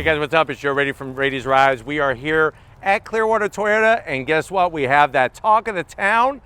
guys, what's up? It's Joe Rady from Rady's Rides. We are here at Clearwater Toyota, and guess what? We have that talk of the town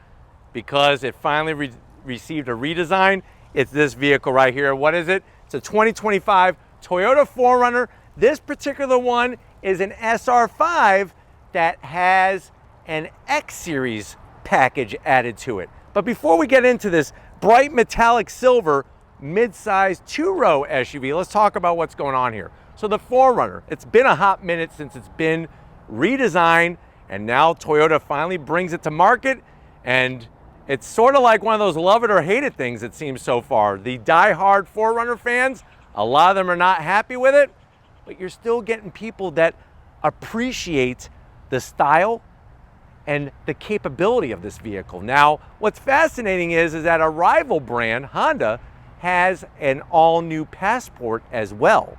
because it finally received a redesign. It's this vehicle right here. What is it? It's a 2025 Toyota 4Runner. This particular one is an SR5 that has an X Series package added to it. But before we get into this bright metallic silver mid-size two-row SUV, let's talk about what's going on here. So the 4Runner, it's been a hot minute since it's been redesigned, and now Toyota finally brings it to market, and it's sort of like one of those love it or hate it things, it seems so far. The die-hard 4Runner fans, a lot of them are not happy with it, but you're still getting people that appreciate the style and the capability of this vehicle. Now, what's fascinating is that a rival brand, Honda, has an all-new Passport as well.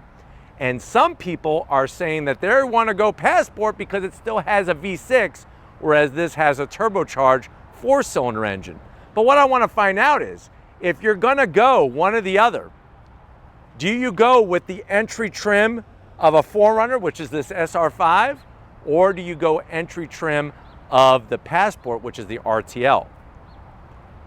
And some people are saying that they want to go Passport because it still has a V6, whereas this has a turbocharged 4-cylinder engine. But what I want to find out is, if you're gonna go one or the other, do you go with the entry trim of a 4Runner, which is this SR5, or do you go entry trim of the Passport, which is the RTL?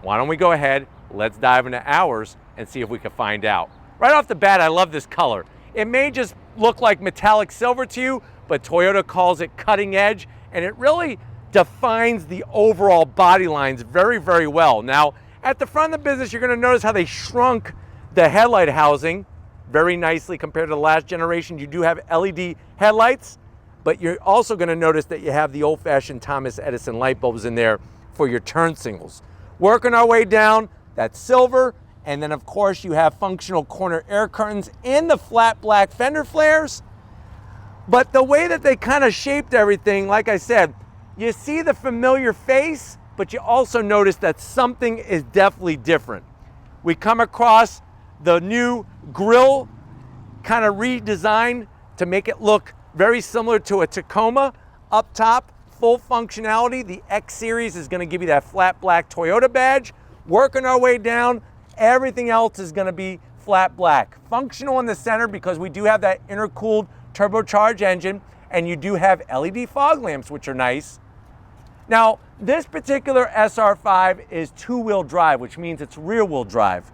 Why don't we go ahead, let's dive into ours and see if we can find out. Right off the bat, I love this color. It may just look like metallic silver to you, but Toyota calls it cutting edge, and it really defines the overall body lines very, very well. Now, at the front of the business, you're gonna notice how they shrunk the headlight housing very nicely compared to the last generation. You do have LED headlights, but you're also gonna notice that you have the old-fashioned Thomas Edison light bulbs in there for your turn signals. Working our way down, that's silver, and then of course you have functional corner air curtains and the flat black fender flares. But the way that they kind of shaped everything, like I said, you see the familiar face, but you also notice that something is definitely different. We come across the new grille kind of redesigned to make it look very similar to a Tacoma. Up top, full functionality. The X Series is going to give you that flat black Toyota badge. Working our way down, everything else is going to be flat black. Functional in the center because we do have that intercooled turbocharged engine, and you do have LED fog lamps, which are nice. Now, this particular SR5 is two-wheel drive, which means it's rear-wheel drive.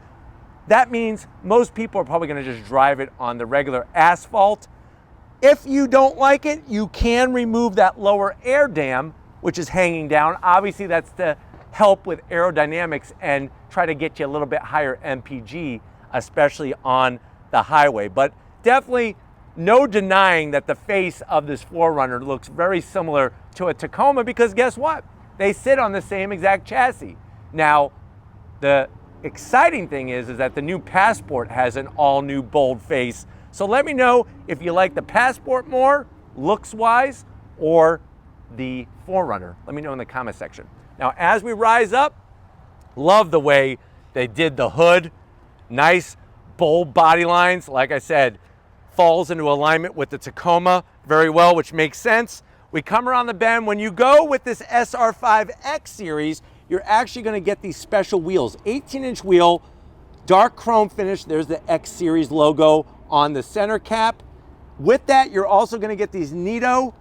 That means most people are probably going to just drive it on the regular asphalt. If you don't like it, you can remove that lower air dam, which is hanging down. Obviously, that's to help with aerodynamics and try to get you a little bit higher MPG, especially on the highway. But definitely no denying that the face of this 4Runner looks very similar to a Tacoma, because guess what? They sit on the same exact chassis. Now, the exciting thing is that the new Passport has an all-new bold face. So let me know if you like the Passport more, looks-wise, or the 4Runner. Let me know in the comment section. Now, as we rise up, love the way they did the hood. Nice, bold body lines. Like I said, falls into alignment with the Tacoma very well, which makes sense. We come around the bend. When you go with this SR5 X Series, you're actually going to get these special wheels. 18-inch wheel, dark chrome finish. There's the X Series logo on the center cap. With that, you're also going to get these Nitto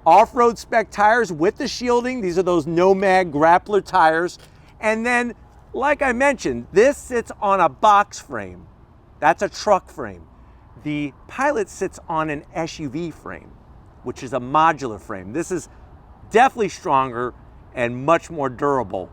off-road spec tires with the shielding. These are those Nomad grappler tires. And then, like I mentioned, this sits on a box frame. That's a truck frame. The Pilot sits on an SUV frame, which is a modular frame. This is definitely stronger and much more durable.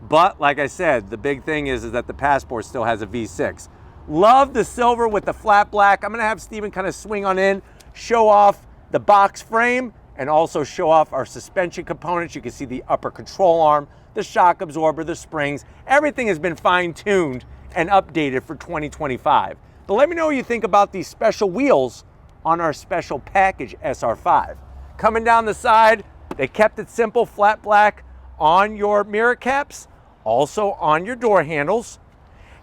But like I said, the big thing is that the Passport still has a V6. Love the silver with the flat black. I'm gonna have Steven kind of swing on in, show off the box frame, and also show off our suspension components. You can see the upper control arm, the shock absorber, the springs. Everything has been fine-tuned and updated for 2025. But let me know what you think about these special wheels on our special package SR5. Coming down the side, they kept it simple, flat black on your mirror caps, also on your door handles.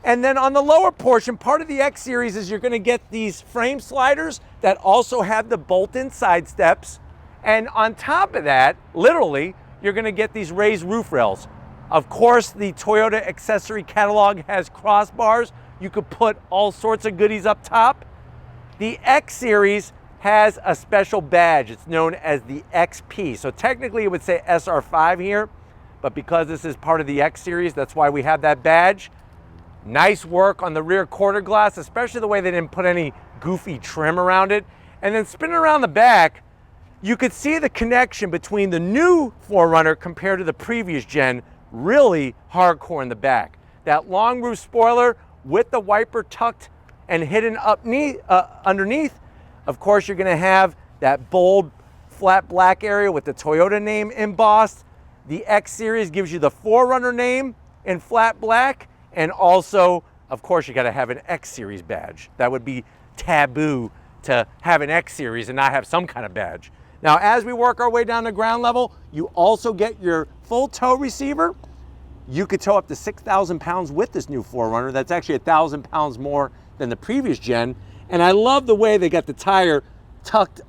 And then on the lower portion, part of the X Series is you're gonna get these frame sliders that also have the bolt-in side steps. And on top of that, literally, you're gonna get these raised roof rails. Of course, the Toyota accessory catalog has crossbars. You could put all sorts of goodies up top. The X Series has a special badge. It's known as the XP. So technically it would say SR5 here, but because this is part of the X series, that's why we have that badge. Nice work on the rear quarter glass, especially the way they didn't put any goofy trim around it. And then spinning around the back, you could see the connection between the new 4Runner compared to the previous gen, really hardcore in the back. That long roof spoiler with the wiper tucked and hidden underneath. Of course, you're gonna have that bold flat black area with the Toyota name embossed. The X series gives you the 4Runner name in flat black, and also, of course, you gotta have an X series badge. That would be taboo to have an X series and not have some kind of badge. Now, as we work our way down to ground level, you also get your full tow receiver. You could tow up to 6,000 pounds with this new 4Runner. That's actually 1,000 pounds more than the previous gen. And I love the way they got the tire tucked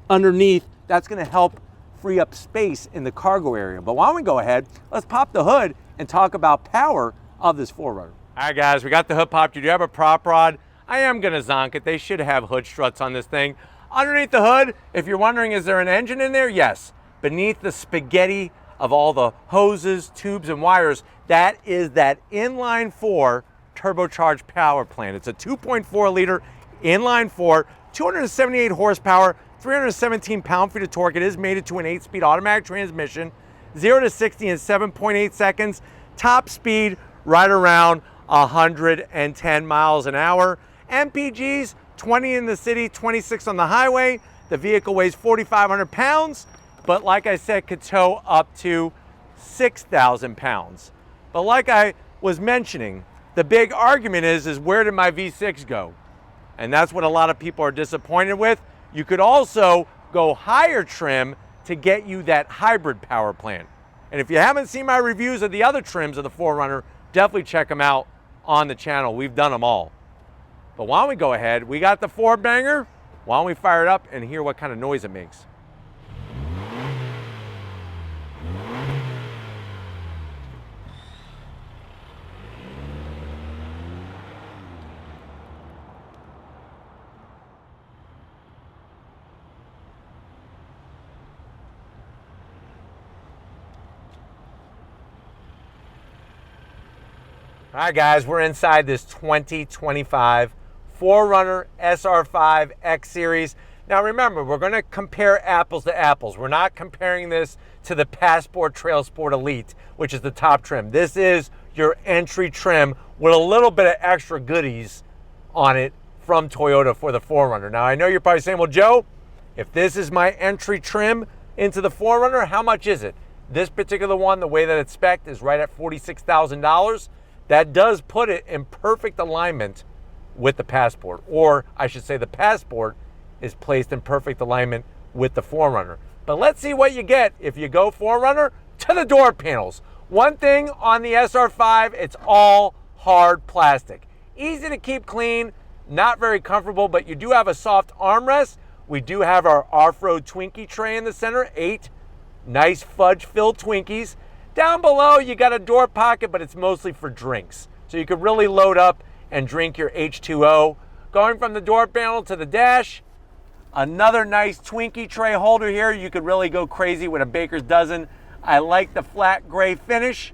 underneath. That's gonna help free up space in the cargo area. But why don't we go ahead, let's pop the hood and talk about power of this 4Runner. All right, guys, we got the hood popped. You do have a prop rod. I am gonna zonk it. They should have hood struts on this thing. Underneath the hood, if you're wondering, is there an engine in there? Yes. Beneath the spaghetti of all the hoses, tubes, and wires, that is that inline 4 turbocharged power plant. It's a 2.4 liter inline 4, 278 horsepower, 317 pound-feet of torque. It is mated to an 8-speed automatic transmission, 0 to 60 in 7.8 seconds. Top speed right around 110 miles an hour. MPGs, 20 in the city, 26 on the highway. The vehicle weighs 4,500 pounds, but like I said, could tow up to 6,000 pounds. But like I was mentioning, the big argument is where did my V6 go? And that's what a lot of people are disappointed with. You could also go higher trim to get you that hybrid power plant. And if you haven't seen my reviews of the other trims of the 4Runner, definitely check them out on the channel. We've done them all. But why don't we go ahead? We got the 4-banger. Why don't we fire it up and hear what kind of noise it makes? All right, guys, we're inside this 2025 4Runner SR5 X Series. Now remember, we're gonna compare apples to apples. We're not comparing this to the Passport Trail Sport Elite, which is the top trim. This is your entry trim with a little bit of extra goodies on it from Toyota for the 4Runner. Now I know you're probably saying, well, Joe, if this is my entry trim into the 4Runner, how much is it? This particular one, the way that it's spec'd, is right at $46,000. That does put it in perfect alignment with the Passport, or I should say the Passport is placed in perfect alignment with the 4Runner. But let's see what you get if you go 4Runner to the door panels. One thing on the SR5, it's all hard plastic. Easy to keep clean, not very comfortable, but you do have a soft armrest. We do have our off-road Twinkie tray in the center, 8 nice fudge-filled Twinkies. Down below, you got a door pocket, but it's mostly for drinks. So you could really load up and drink your H2O. Going from the door panel to the dash, another nice Twinkie tray holder here. You could really go crazy with a baker's dozen. I like the flat gray finish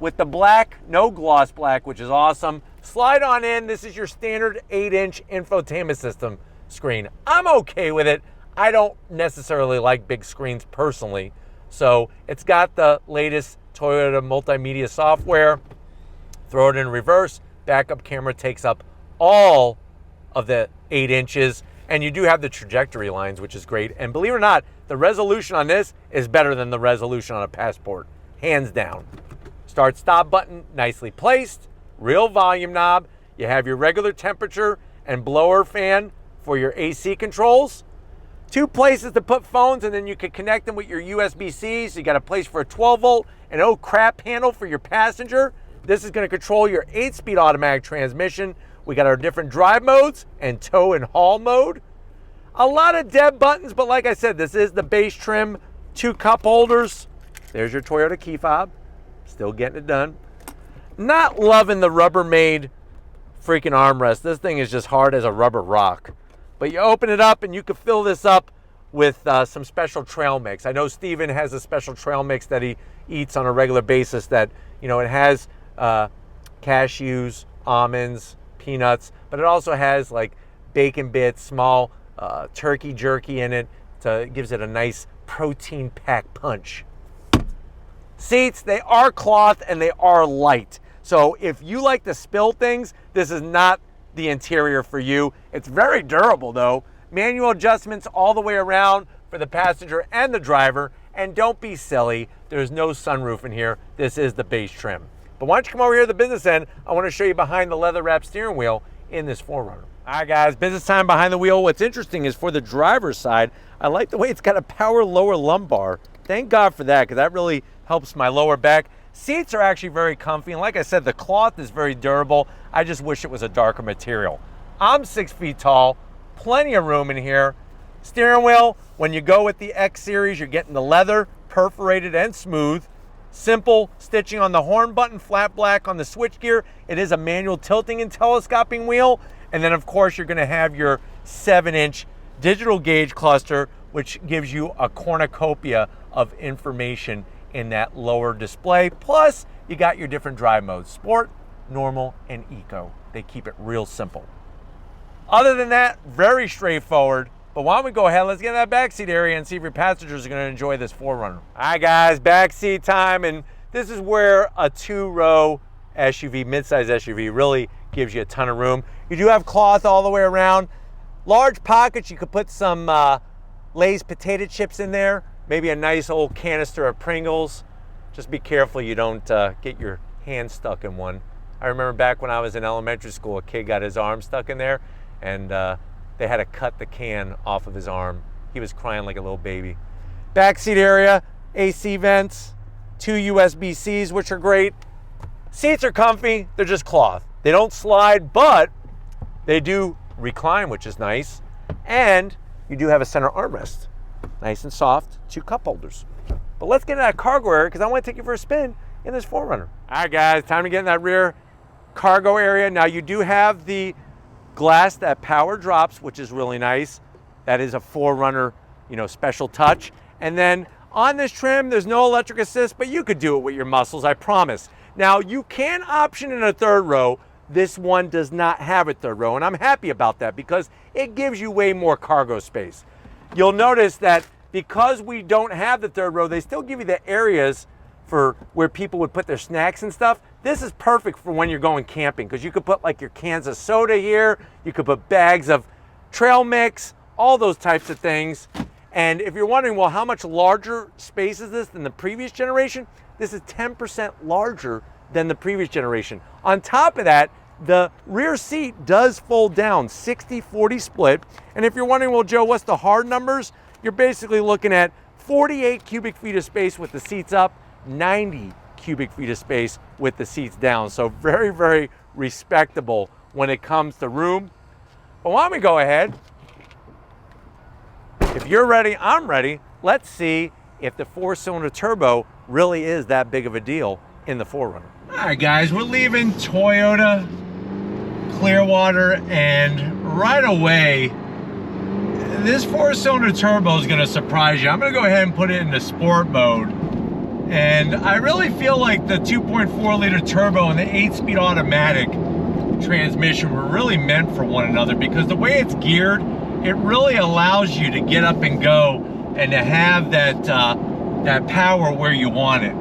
with the black, no gloss black, which is awesome. Slide on in. This is your standard 8-inch infotainment system screen. I'm okay with it. I don't necessarily like big screens personally. So it's got the latest Toyota multimedia software. Throw it in reverse. Backup camera takes up all of the 8 inches. And you do have the trajectory lines, which is great. And believe it or not, the resolution on this is better than the resolution on a Passport, hands down. Start stop button, nicely placed. Real volume knob. You have your regular temperature and blower fan for your AC controls. 2 places to put phones, and then you can connect them with your USB-C. So you got a place for a 12 volt and oh crap handle for your passenger. This is going to control your 8-speed automatic transmission. We got our different drive modes and tow and haul mode. A lot of dead buttons, but like I said, this is the base trim. 2 cup holders. There's your Toyota key fob. Still getting it done. Not loving the Rubbermaid freaking armrest. This thing is just hard as a rubber rock. But you open it up and you can fill this up with some special trail mix. I know Steven has a special trail mix that he eats on a regular basis that, you know, it has cashews, almonds, peanuts, but it also has like bacon bits, small turkey jerky in it. So it gives it a nice protein packed punch. Seats, they are cloth and they are light. So if you like to spill things, this is not the interior for you. It's very durable though. Manual adjustments all the way around for the passenger and the driver. And don't be silly, there's no sunroof in here. This is the base trim. But why don't you come over here to the business end? I want to show you behind the leather wrap steering wheel in this 4Runner. All right guys, business time behind the wheel. What's interesting is for the driver's side, I like the way it's got a power lower lumbar. Thank God for that, because that really helps my lower back. Seats are actually very comfy, and like I said, the cloth is very durable. I just wish it was a darker material. I'm 6 feet tall, plenty of room in here. Steering wheel, when you go with the X series, you're getting the leather, perforated and smooth. Simple stitching on the horn button, flat black on the switchgear. It is a manual tilting and telescoping wheel. And then of course you're gonna have your 7-inch digital gauge cluster, which gives you a cornucopia of information in that lower display. Plus, you got your different drive modes, sport, normal, and eco. They keep it real simple. Other than that, very straightforward. But why don't we go ahead, let's get in that backseat area and see if your passengers are gonna enjoy this 4Runner. All right guys, backseat time, and this is where a 2-row SUV, midsize SUV, really gives you a ton of room. You do have cloth all the way around. Large pockets, you could put some Lay's potato chips in there, maybe a nice old canister of Pringles. Just be careful you don't get your hand stuck in one. I remember back when I was in elementary school, a kid got his arm stuck in there, and they had to cut the can off of his arm. He was crying like a little baby. Backseat area, AC vents, 2 USB-Cs, which are great. Seats are comfy, they're just cloth. They don't slide, but they do recline, which is nice. And you do have a center armrest. Nice and soft, 2 cup holders. But let's get into that cargo area, because I want to take you for a spin in this 4Runner. All right guys, time to get in that rear cargo area. Now you do have the glass that power drops, which is really nice. That is a 4Runner, you know, special touch. And then on this trim, there's no electric assist, but you could do it with your muscles, I promise. Now you can option in a 3rd row. This one does not have a 3rd row, and I'm happy about that because it gives you way more cargo space. You'll notice that because we don't have the 3rd row, they still give you the areas for where people would put their snacks and stuff. This is perfect for when you're going camping, because you could put like your cans of soda here, you could put bags of trail mix, all those types of things. And if you're wondering, well, how much larger space is this than the previous generation? This is 10% larger than the previous generation. On top of that, the rear seat does fold down, 60-40 split. And if you're wondering, well, Joe, what's the hard numbers? You're basically looking at 48 cubic feet of space with the seats up, 90 cubic feet of space with the seats down. So very, very respectable when it comes to room. But why don't we go ahead? If you're ready, I'm ready. Let's see if the 4-cylinder turbo really is that big of a deal in the 4Runner. All right, guys, we're leaving Toyota Clearwater, and right away, this 4-cylinder turbo is gonna surprise you. I'm gonna go ahead and put it into sport mode. And I really feel like the 2.4 liter turbo and the 8-speed automatic transmission were really meant for one another, because the way it's geared, it really allows you to get up and go and to have that, that power where you want it.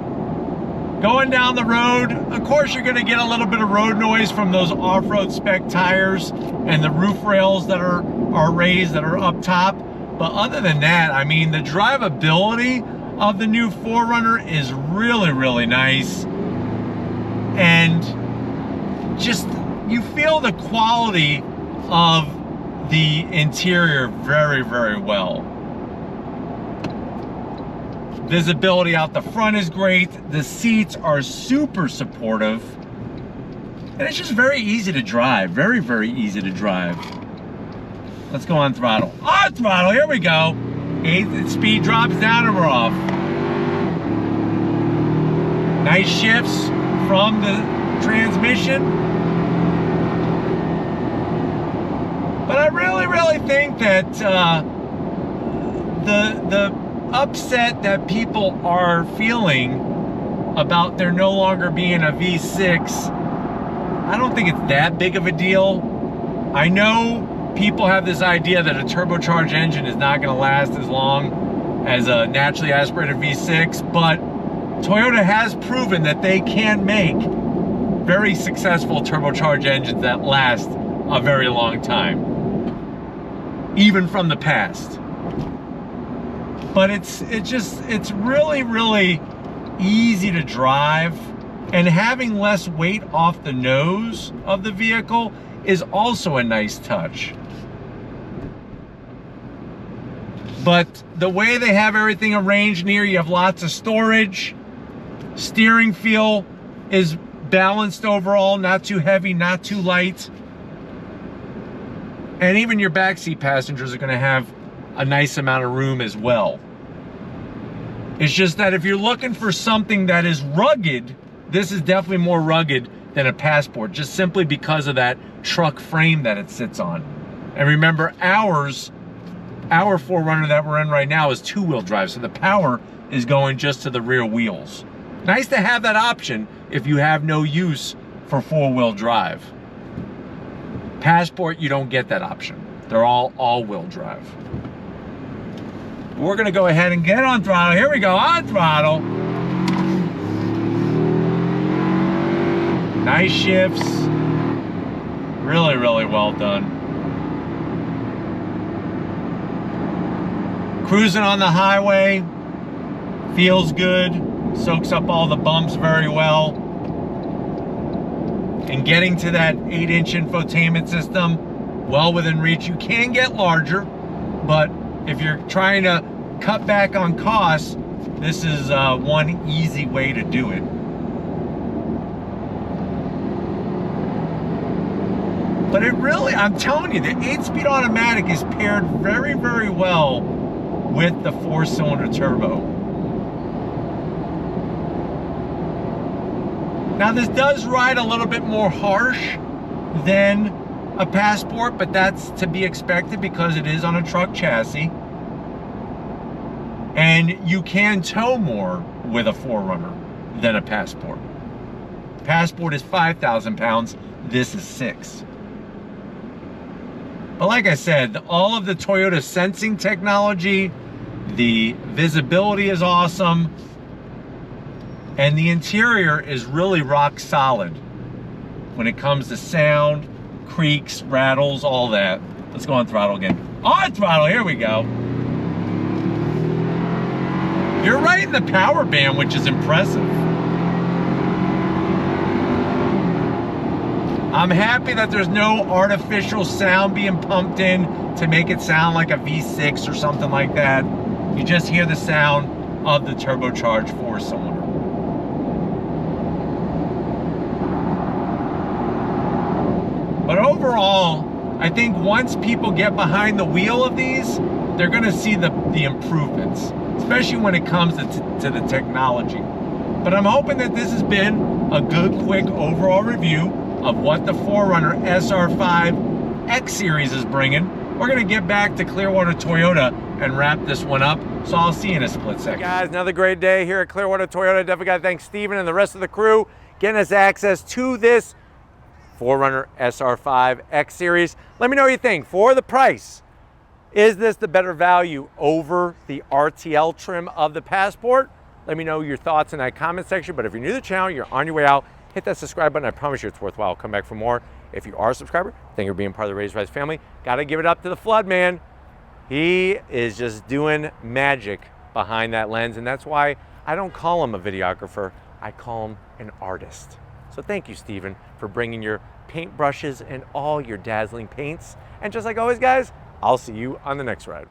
Going down the road, of course you're gonna get a little bit of road noise from those off-road spec tires and the roof rails that are raised, that are up top. But other than that, I mean, the drivability of the new 4Runner is really, really nice. And just, you feel the quality of the interior very, very well. Visibility out the front is great. The seats are super supportive. And it's just very easy to drive. Very, very easy to drive. Let's go on throttle. On throttle, here we go. 8th speed drops down and we're off. Nice shifts from the transmission. But I really think that the upset that people are feeling about there no longer being a V6, I don't think it's that big of a deal. I know people have this idea that a turbocharged engine is not going to last as long as a naturally aspirated V6, but Toyota has proven that they can make very successful turbocharged engines that last a very long time, even from the past. But it's really easy to drive, and having less weight off the nose of the vehicle is also a nice touch. But the way they have everything arranged in here, you have lots of storage. Steering feel is balanced overall, not too heavy, not too light. And even your backseat passengers are going to have a nice amount of room as well. It's just that if you're looking for something that is rugged, this is definitely more rugged than a Passport, just simply because of that truck frame that it sits on. And remember, our 4Runner that we're in right now is two-wheel drive, so the power is going just to the rear wheels. Nice to have that option if you have no use for four-wheel drive. Passport, you don't get that option. They're all-wheel drive. We're gonna go ahead and get on throttle. Here we go, on throttle. Nice shifts. Really well done. Cruising on the highway, feels good, soaks up all the bumps very well. And getting to that 8-inch infotainment system, well within reach. You can get larger, but if you're trying to cut back on costs, this is one easy way to do it. But it really, I'm telling you, the 8-speed automatic is paired very well with the 4-cylinder turbo. Now this does ride a little bit more harsh than a Passport, but that's to be expected because it is on a truck chassis. And you can tow more with a 4Runner than a Passport. Passport is 5,000 pounds, this is 6. But like I said, all of the Toyota sensing technology, the visibility is awesome, and the interior is really rock solid when it comes to sound, creaks, rattles, all that. Let's go on throttle again. On throttle, here we go. You're right in the power band, which is impressive. I'm happy that there's no artificial sound being pumped in to make it sound like a V6 or something like that. You just hear the sound of the turbocharged 4-cylinder. But overall, I think once people get behind the wheel of these, they're gonna see the improvements, especially when it comes to the technology. But I'm hoping that this has been a good, quick overall review of what the 4Runner SR5 X Series is bringing. We're gonna get back to Clearwater Toyota and wrap this one up, so I'll see you in a split second. Hey guys, another great day here at Clearwater Toyota. Definitely gotta thank Steven and the rest of the crew getting us access to this 4Runner SR5 X Series. Let me know what you think. For the price, is this the better value over the RTL trim of the Passport? Let me know your thoughts in that comment section. But if you're new to the channel, you're on your way out, hit that subscribe button. I promise you it's worthwhile. Come back for more. If you are a subscriber, thank you for being part of the Raised Rise family. Got to give it up to the Flood man. He is just doing magic behind that lens, and that's why I don't call him a videographer. I call him an artist. So thank you, Steven, for bringing your paint brushes and all your dazzling paints. And just like always, guys, I'll see you on the next ride.